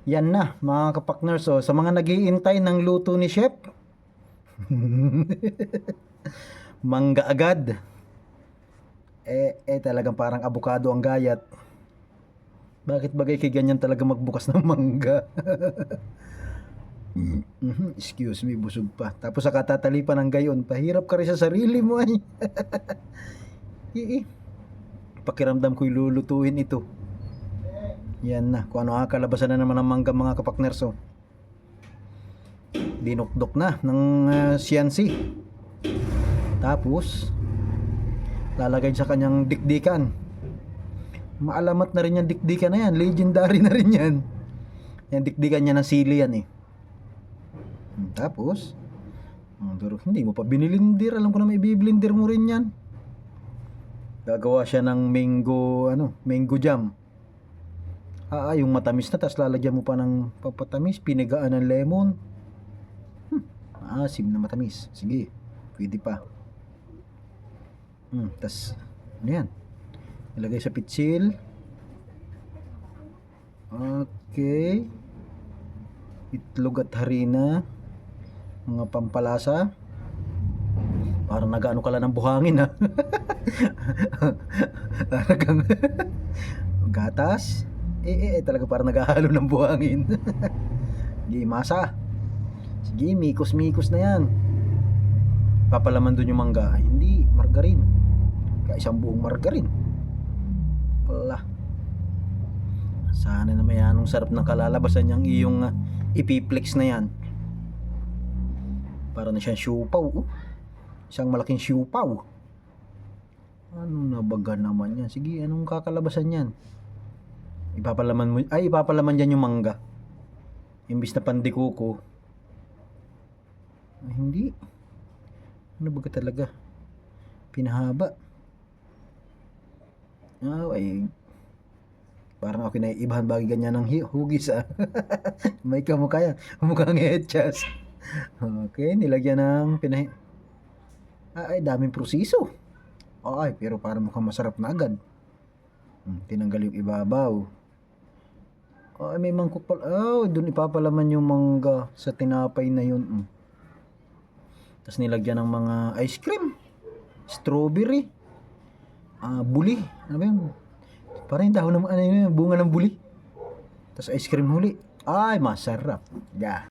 Yan na, mga kapakner. So, sa mga nag-iintay ng luto ni Chef, mangga agad. Talagang parang abukado ang gayat. Bakit bagay kay ganyan talaga magbukas ng mangga? Excuse me, busog pa. Tapos sa katatalipan ng gayon, pahirap ka rin sa sarili mo ay. Pakiramdam ko'y lulutuin ito. Yan na, kung ano kalabasan na naman ng mangga mga kapaknerso. Dinukdok na ng siyansi. Tapos, lalagay sa kanyang dikdikan. Maalamat na rin yung dikdikan na yan. Legendary na rin yan. Yan dikdikan niya ng sili yan eh. Tapos, pero hindi mo pa binilindir. Alam ko na may biblender mo rin yan. Gagawa siya ng mango jam. Yung matamis na, tapos lalagyan mo pa ng papatamis, pinigaan ng lemon. Asim na matamis. Sige, pwede pa. Tapos, ano yan? Ilagay sa pitsil. Okay. Itlog at harina. Mga pampalasa. Parang nag-ano ka lang ng buhangin ha. Talagang gatas. Talaga parang naghahalo ng buhangin. Sige, masa. Sige, mikos-mikos na yan. Papalaman dun yung mangga. Hindi, margarin. Kaya isang buong margarin. Wala. Sana naman yan. Ang sarap ng kalalabasan niyang iyong ipiplex na yan. Para na siyang siupaw. Isang malaking siupaw. Ano na baga naman yan? Sige, anong kakalabasan yan? Ipapalaman dyan yung mangga. Imbis na pandikuko. Hindi. Ano baga talaga? Pinahaba. Parang ako naiibahan bagay ganyan ng hugis May kamukha yan. Mukhang etchas. Okay, nilagyan ng daming proseso. Pero parang mukhang masarap na agad. Tinanggal yung ibabaw. May mangkok pala. Doon ipapalaman yung mangga sa tinapay na yun. Tapos nilagyan ng mga ice cream. Strawberry. Buli. Ano ba yun? Parang yung dahon ng bunga ng buli. Tapos ice cream huli. Masarap. Yeah.